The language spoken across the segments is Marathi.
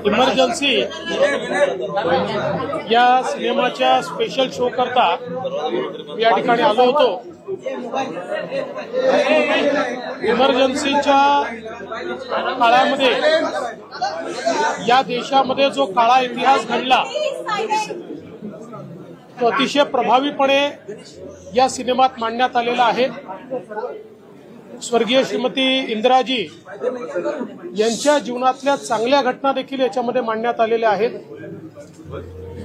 इमर्जन्सी या सिनेमाच्या स्पेशल शो करता या ठिकाणी आलो होतो। इमर्जन्सीच्या काळामध्ये या देशामध्ये जो काळा इतिहास घडला तो अतिशय प्रभावीपणे या सिनेमात मांडण्यात आलेला आहे। स्वर्गीय श्रीमती इंदिराजी यांच्या जीवनातल्या चांगल्या घटना देखील याच्यामध्ये मांडण्यात आलेल्या आहेत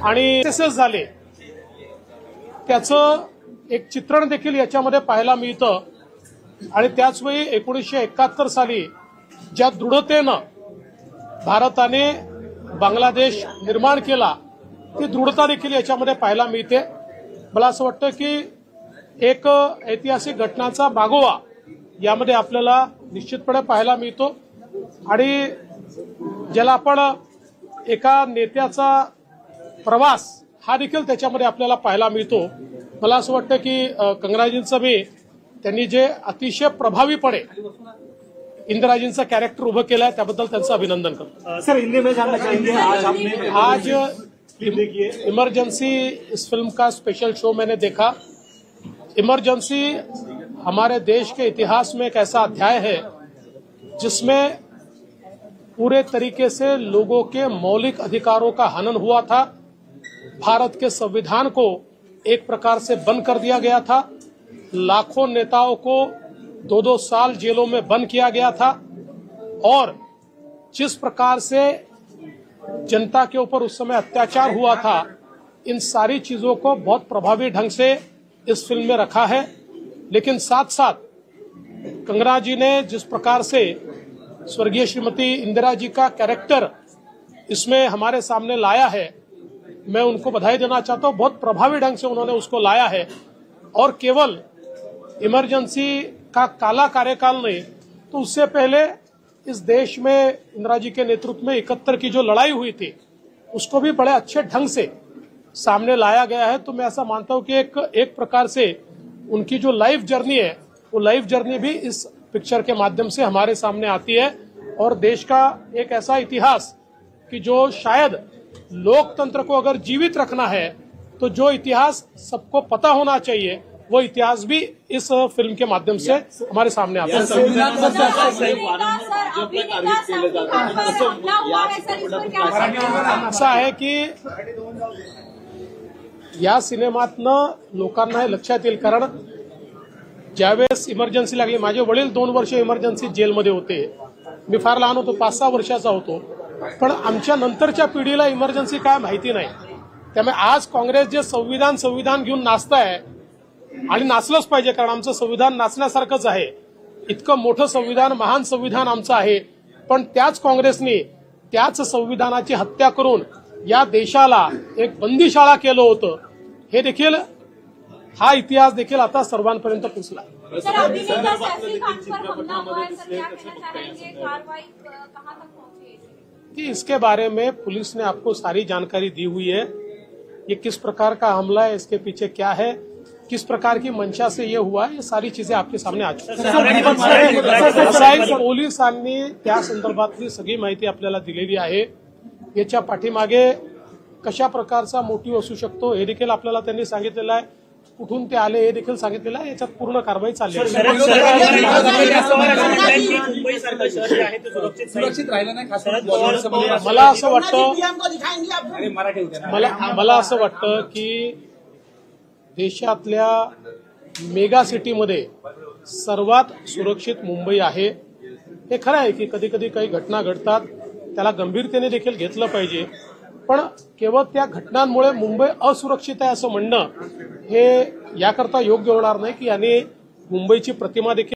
आणि तसेच झाले त्याचं एक चित्रण देखील याच्यामध्ये पाहायला मिळतं। आणि त्याचवेळी 1971 साली ज्या दृढतेनं भारताने बांगलादेश निर्माण केला ती दृढता देखील याच्यामध्ये पाहायला मिळते। मला असं वाटतं की एक ऐतिहासिक घटनांचा मागोवा यामध्ये आपल्याला निश्चितपणे पाहायला मिळतो आणि ज्याला आपण एका नेत्याचा प्रवास हा देखील त्याच्यामध्ये आपल्याला पाहायला मिळतो। मला असं वाटतं की कंगनाजींचं मी त्यांनी जे अतिशय प्रभावीपणे इंदिराजींचं कॅरेक्टर उभं केलं आहे त्याबद्दल त्यांचं अभिनंदन करतो। सर हिंदी में जानना चाहेंगे आज इमरजेंसी इस फिल्म का स्पेशल शो मैंने देखा। इमरजेंसी हमारे देश के इतिहास में एक ऐसा अध्याय है जिसमें पूरे तरीके से लोगों के मौलिक अधिकारों का हनन हुआ था। भारत के संविधान को एक प्रकार से बंद कर दिया गया था। लाखों नेताओं को 2-2 साल जेलों में बंद किया गया था और जिस प्रकार से जनता के ऊपर उस समय अत्याचार हुआ था इन सारी चीजों को बहुत प्रभावी ढंग से इस फिल्म में रखा है। लेकिन साथ साथ कंगना जी ने जिस प्रकार से स्वर्गीय श्रीमती इंदिरा जी का कैरेक्टर इसमें हमारे सामने लाया है मैं उनको बधाई देना चाहता हूं। बहुत प्रभावी ढंग से उन्होंने उसको लाया है और केवल इमरजेंसी का काला कार्यकाल नहीं तो उससे पहले इस देश में इंदिरा जी के नेतृत्व में 71 की जो लड़ाई हुई थी उसको भी बड़े अच्छे ढंग से सामने लाया गया है। तो मैं ऐसा मानता हूं कि एक प्रकार से उनकी जो लाइफ जर्नी है वो लाइफ जर्नी भी इस पिक्चर के माध्यम से हमारे सामने आती है और देश का एक ऐसा इतिहास कि जो शायद लोकतंत्र को अगर जीवित रखना है तो जो इतिहास सबको पता होना चाहिए वो इतिहास भी इस फिल्म के माध्यम से हमारे सामने आता है। ऐसा है कि या सिनेमातनं लोकांना हे लक्षात येईल कारण ज्यावेळेस इमर्जन्सी लागली माझे वडील 2 वर्ष इमर्जन्सी जेलमध्ये होते। मी फार लहान होतो 5-6 वर्षाचा होतो पण आमच्या नंतरच्या पिढीला इमर्जन्सी काय माहिती नाही। त्यामुळे आज काँग्रेस जे संविधान घेऊन नाचताय आणि नाचलंच पाहिजे कारण आमचं संविधान नाचण्यासारखंच आहे। इतकं मोठं संविधान महान संविधान आमचं आहे पण त्याच काँग्रेसने त्याच संविधानाची हत्या करून या देशाला एक बंदीशाळा केलं होतं। हे देखील हा इतिहास देखील आता सर्वांपर्यंत पोहोचला। कि इसके बारे में पुलिस ने आपको सारी जानकारी दी हुई है। ये किस प्रकार का हमला है इसके पीछे क्या है किस प्रकार की मंशा से ये हुआ ये सारी चीजें आपके सामने आ चुकी हैं। पोलिसांनी त्या संदर्भातली सगळी माहिती आपल्याला दिलेली आहे। याच्या पाठीमागे कशा प्रकारचा मोटिव्ह असू शकतो हे देखील आपल्याला त्यांनी सांगितलेलं आहे। कुठून ते आले हे देखील सांगितलेलं आहे। याच्यात पूर्ण कारवाई चालली आहे। मला असं वाटतं की देशातल्या मेगा सिटीमध्ये सर्वात सुरक्षित मुंबई आहे। हे खरं आहे की कधी कधी काही घटना घडतात त्याला गंभीरतेने देखील घेतलं पाहिजे पण केवळ त्या घटनांमुळे मुंबई असुरक्षित आहे असं म्हणणं हे याकरता योग्य होणार नाही की याने मुंबईची प्रतिमा देखील